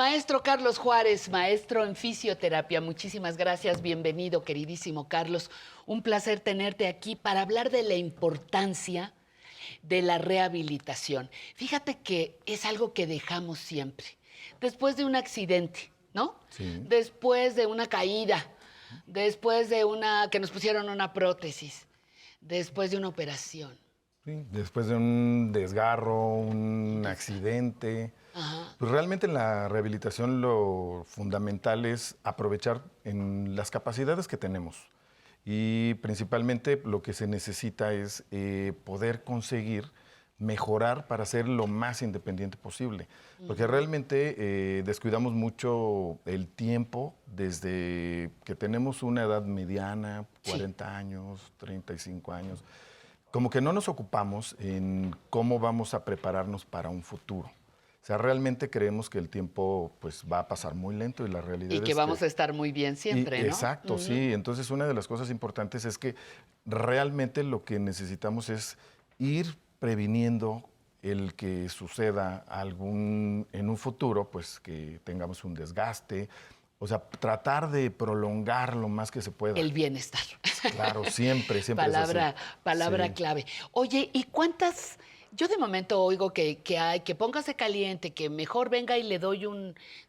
Maestro Carlos Juárez, maestro en fisioterapia, muchísimas gracias. Bienvenido, queridísimo Carlos. Un placer tenerte aquí para hablar de la importancia de la rehabilitación. Fíjate que es algo que dejamos siempre. Después de un accidente, ¿no? Sí. Después de una caída, después de que nos pusieron una prótesis, después de una operación. Sí, después de un desgarro, un accidente. Ajá. Pues realmente en la rehabilitación lo fundamental es aprovechar en las capacidades que tenemos. Y principalmente lo que se necesita es poder conseguir mejorar para ser lo más independiente posible. Porque realmente descuidamos mucho el tiempo desde que tenemos una edad mediana, 40 años, 35 años. Como que no nos ocupamos en cómo vamos a prepararnos para un futuro. O sea, realmente creemos que el tiempo pues, va a pasar muy lento y la realidad Y que es vamos a estar muy bien siempre, ¿no? Exacto, sí. Entonces, una de las cosas importantes es que realmente lo que necesitamos es ir previniendo el que suceda en un futuro, pues que tengamos un desgaste. O sea, tratar de prolongar lo más que se pueda. El bienestar. Claro, siempre, siempre es así. Palabra Sí. clave. Oye, ¿y cuántas? Yo de momento oigo que hay, que póngase caliente, que mejor venga y le doy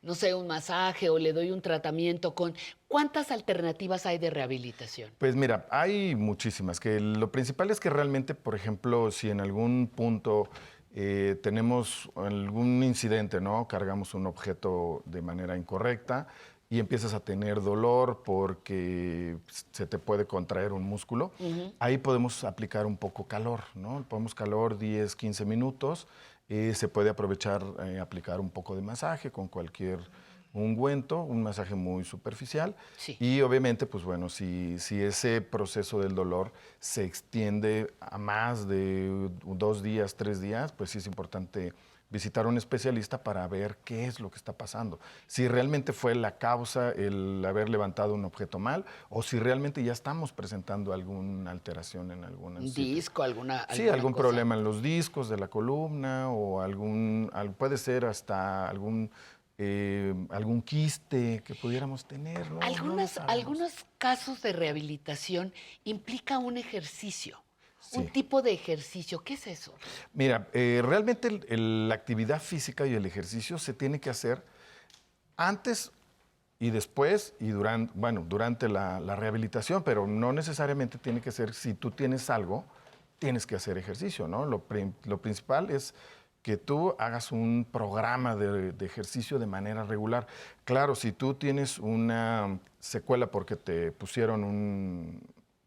no sé, un masaje o le doy un tratamiento con. ¿Cuántas alternativas hay de rehabilitación? Pues mira, hay muchísimas, que lo principal es que realmente, por ejemplo, si en algún punto tenemos algún incidente, ¿no? Cargamos un objeto de manera incorrecta y empiezas a tener dolor porque se te puede contraer un músculo, ahí podemos aplicar un poco calor, ¿no? Podemos calor 10, 15 minutos, se puede aprovechar, aplicar un poco de masaje con cualquier ungüento, un masaje muy superficial. Sí. Y obviamente, pues bueno, si ese proceso del dolor se extiende a más de 2 días, 3 días, pues sí es importante visitar a un especialista para ver qué es lo que está pasando. Si realmente fue la causa el haber levantado un objeto mal o si realmente ya estamos presentando alguna alteración en algún Un sitio. disco, alguna Sí, algún cosa. problema en los discos de la columna o puede ser hasta algún quiste que pudiéramos tener, ¿no? No lo sabemos. Algunos casos de rehabilitación implica un ejercicio, un Sí. tipo de ejercicio. ¿Qué es eso? Mira, realmente la actividad física y el ejercicio se tiene que hacer antes y después y durante la rehabilitación, pero no necesariamente tiene que ser si tú tienes algo, tienes que hacer ejercicio, ¿no? Lo principal es que tú hagas un programa de ejercicio de manera regular. Claro, si tú tienes una secuela porque te pusieron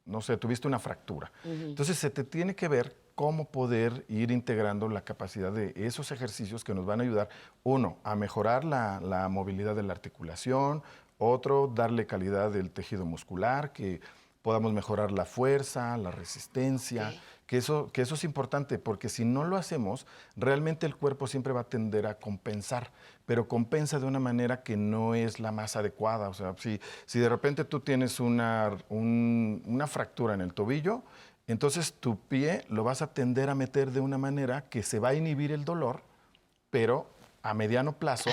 no sé, tuviste una fractura, entonces se te tiene que ver cómo poder ir integrando la capacidad de esos ejercicios que nos van a ayudar, uno, a mejorar la movilidad de la articulación, otro, darle calidad del tejido muscular, que podamos mejorar la fuerza, la resistencia, Ok. que eso es importante, porque si no lo hacemos, realmente el cuerpo siempre va a tender a compensar, pero compensa de una manera que no es la más adecuada. O sea, si de repente tú tienes una fractura en el tobillo, entonces tu pie lo vas a tender a meter de una manera que se va a inhibir el dolor, pero a mediano plazo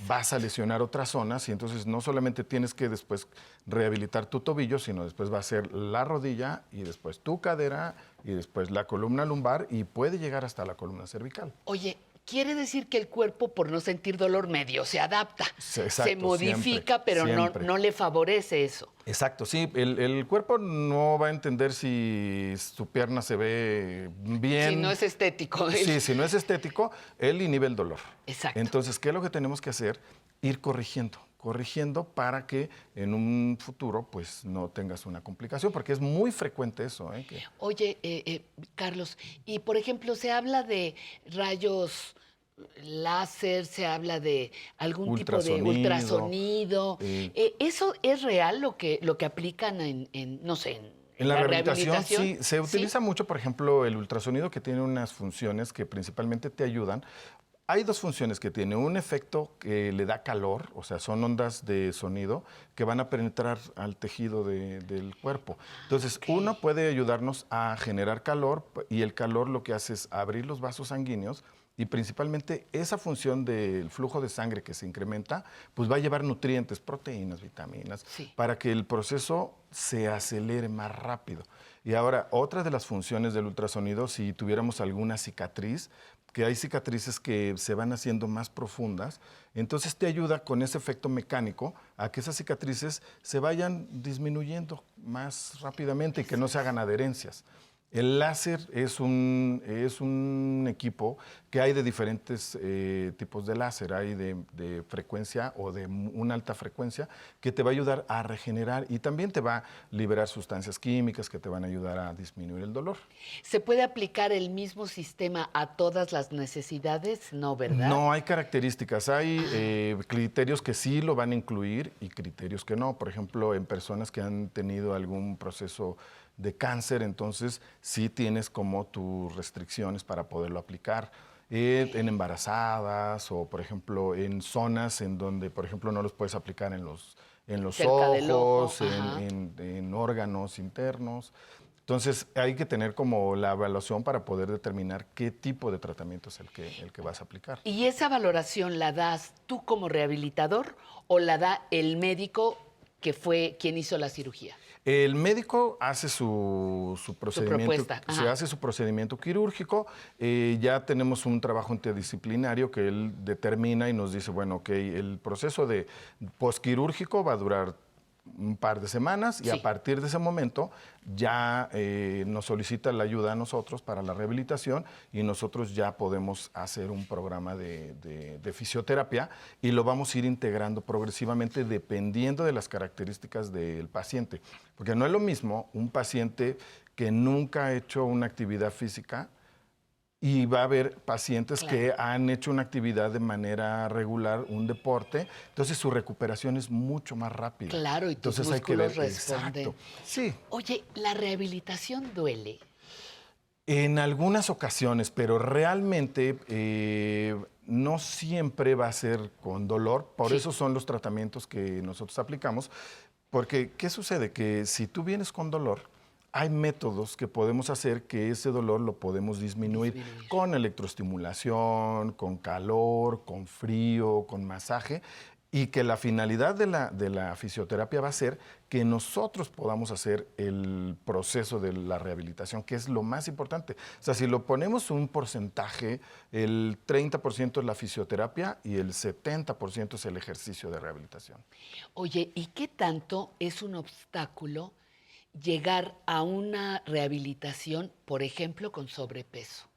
vas a lesionar otras zonas y entonces no solamente tienes que después rehabilitar tu tobillo, sino después va a ser la rodilla y después tu cadera y después la columna lumbar y puede llegar hasta la columna cervical. Oye, quiere decir que el cuerpo, por no sentir dolor, medio se adapta, Sí, exacto, se modifica, siempre, pero siempre. no le favorece eso. Exacto, sí, el cuerpo no va a entender si su pierna se ve bien. Si no es estético. Sí, si no es estético, él inhibe el dolor. Exacto. Entonces, ¿qué es lo que tenemos que hacer? Ir corrigiendo para que en un futuro pues no tengas una complicación, porque es muy frecuente eso. Oye, Carlos, y por ejemplo, se habla de rayos láser, se habla de algún tipo de ultrasonido. ¿Eso es real lo que aplican no sé, En en la la rehabilitación sí, se ¿Sí? utiliza mucho, por ejemplo, el ultrasonido, que tiene unas funciones que principalmente te ayudan. Hay 2 funciones que tiene. Un efecto que le da calor, o sea, son ondas de sonido que van a penetrar al tejido del cuerpo. Entonces, uno puede ayudarnos a generar calor y el calor lo que hace es abrir los vasos sanguíneos y principalmente esa función del flujo de sangre que se incrementa, pues va a llevar nutrientes, proteínas, vitaminas, Sí. para que el proceso se acelere más rápido. Y ahora, otra de las funciones del ultrasonido, si tuviéramos alguna cicatriz, que hay cicatrices que se van haciendo más profundas, entonces te ayuda con ese efecto mecánico a que esas cicatrices se vayan disminuyendo más rápidamente y que no se hagan adherencias. El láser es un equipo que hay de diferentes tipos de láser. Hay de frecuencia o de una alta frecuencia que te va a ayudar a regenerar y también te va a liberar sustancias químicas que te van a ayudar a disminuir el dolor. ¿Se puede aplicar el mismo sistema a todas las necesidades? No, ¿verdad? No hay características, hay criterios que sí lo van a incluir y criterios que no. Por ejemplo, en personas que han tenido algún proceso de cáncer, entonces sí tienes como tus restricciones para poderlo aplicar. En embarazadas o, por ejemplo, en zonas en donde, por ejemplo, no los puedes aplicar en los Cerca del ojo, ojos, ajá. en órganos internos. Entonces, hay que tener como la evaluación para poder determinar qué tipo de tratamiento es el que vas a aplicar. ¿Y esa valoración la das tú como rehabilitador o la da el médico que fue quien hizo la cirugía? El médico hace su procedimiento, propuesta, se ajá. hace su procedimiento quirúrgico. Ya tenemos un trabajo interdisciplinario que él determina y nos dice, bueno, ok, el proceso de posquirúrgico va a durar un par de semanas y Sí. a partir de ese momento ya nos solicita la ayuda a nosotros para la rehabilitación y nosotros ya podemos hacer un programa de fisioterapia y lo vamos a ir integrando progresivamente dependiendo de las características del paciente. Porque no es lo mismo un paciente que nunca ha hecho una actividad física y va a haber pacientes Claro. que han hecho una actividad de manera regular, un deporte, entonces su recuperación es mucho más rápida. Claro, y tus Entonces hay que ver, músculos responden. exacto. Sí, Oye, ¿la rehabilitación duele? en algunas ocasiones, pero realmente no siempre va a ser con dolor. Por Sí. eso son los tratamientos que nosotros aplicamos. Porque, ¿qué sucede? Que si tú vienes con dolor, hay métodos que podemos hacer que ese dolor lo podemos disminuir Disminuir. con electroestimulación, con calor, con frío, con masaje. Y que la finalidad de la fisioterapia va a ser que nosotros podamos hacer el proceso de la rehabilitación, que es lo más importante. O sea, si lo ponemos un porcentaje, el 30% es la fisioterapia y el 70% es el ejercicio de rehabilitación. Oye, ¿y qué tanto es un obstáculo llegar a una rehabilitación, por ejemplo, con sobrepeso?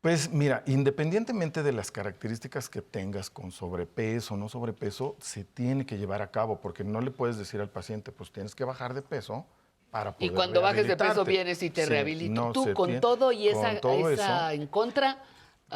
Pues mira, independientemente de las características que tengas con sobrepeso o no sobrepeso, se tiene que llevar a cabo, porque no le puedes decir al paciente, pues tienes que bajar de peso para Y poder cuando bajes de peso rehabilitarte. vienes y te Sí, rehabilito. no Tú se con tiene- todo y con todo esa eso, en contra,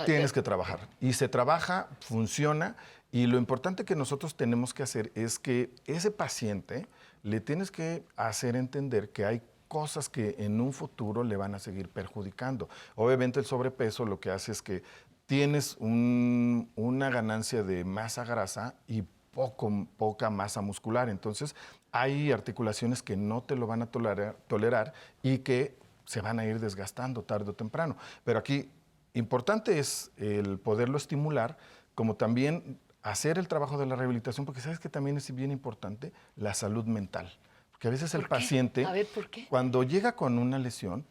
tienes que trabajar. Y se trabaja, funciona. Y lo importante que nosotros tenemos que hacer es que ese paciente le tienes que hacer entender que hay cosas que en un futuro le van a seguir perjudicando. Obviamente el sobrepeso lo que hace es que tienes una ganancia de masa grasa y poca masa muscular. Entonces hay articulaciones que no te lo van a tolerar y que se van a ir desgastando tarde o temprano. Pero aquí importante es el poderlo estimular, como también hacer el trabajo de la rehabilitación, porque sabes que también es bien importante la salud mental. Porque a veces el ¿por qué? paciente, A ver, ¿por qué? cuando llega con una lesión,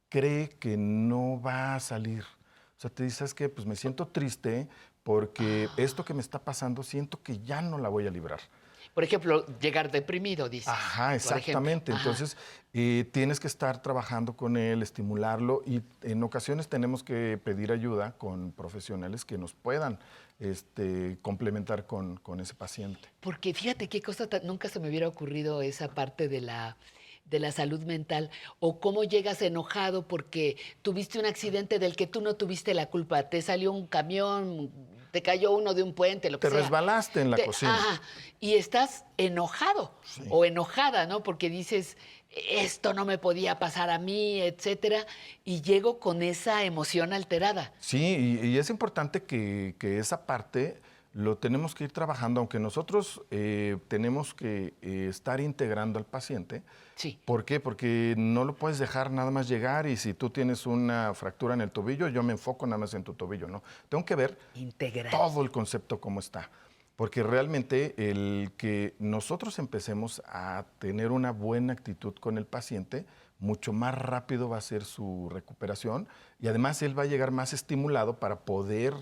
cree que no va a salir. O sea, te dices, ¿sabes qué? Pues me siento triste porque esto que me está pasando siento que ya no la voy a librar. Por ejemplo, llegar deprimido, dices. Ajá, por ejemplo. exactamente. Ajá. Entonces, tienes que estar trabajando con él, estimularlo y en ocasiones tenemos que pedir ayuda con profesionales que nos puedan complementar con ese paciente. Porque fíjate qué cosa, nunca se me hubiera ocurrido esa parte de la salud mental o cómo llegas enojado porque tuviste un accidente del que tú no tuviste la culpa, te salió un camión, te cayó uno de un puente, lo que Te sea. resbalaste en la cocina. Ajá, y estás enojado o enojada, ¿no? Porque dices, esto no me podía pasar a mí, etcétera, y llego con esa emoción alterada. Sí, y es importante que esa parte lo tenemos que ir trabajando, aunque nosotros tenemos que estar integrando al paciente. Sí. ¿Por qué? Porque no lo puedes dejar nada más llegar y si tú tienes una fractura en el tobillo, yo me enfoco nada más en tu tobillo, ¿no? Tengo que ver Integral. todo el concepto cómo está. Porque realmente el que nosotros empecemos a tener una buena actitud con el paciente, mucho más rápido va a ser su recuperación y además él va a llegar más estimulado para poder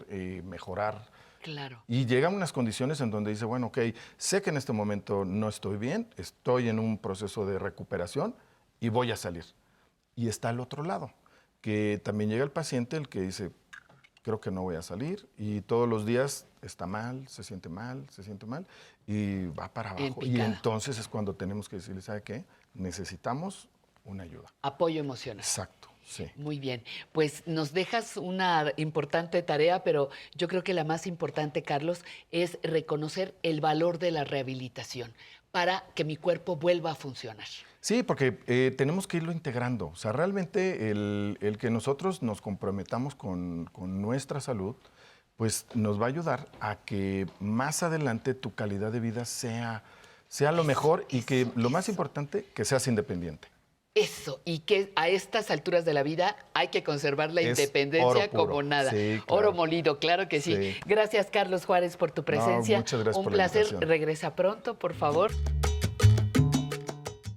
mejorar. Claro. Y llegan unas condiciones en donde dice, bueno, ok, sé que en este momento no estoy bien, estoy en un proceso de recuperación y voy a salir. Y está al otro lado, que también llega el paciente el que dice, creo que no voy a salir y todos los días está mal, se siente mal y va para abajo. Y picada. entonces es cuando tenemos que decirle, ¿sabe qué? Necesitamos una ayuda. Apoyo emocional. Exacto, sí. Muy bien, pues nos dejas una importante tarea, pero yo creo que la más importante, Carlos, es reconocer el valor de la rehabilitación para que mi cuerpo vuelva a funcionar. Sí, porque tenemos que irlo integrando. O sea, realmente el que nosotros nos comprometamos con nuestra salud, pues nos va a ayudar a que más adelante tu calidad de vida sea lo mejor y que lo más importante, que seas independiente. Eso, y que a estas alturas de la vida hay que conservar la Es independencia oro puro. como nada. Sí, claro. Oro molido, claro que sí. Sí. Gracias, Carlos Juárez, por tu presencia. muchas gracias Un por la placer. invitación. Regresa pronto, por favor.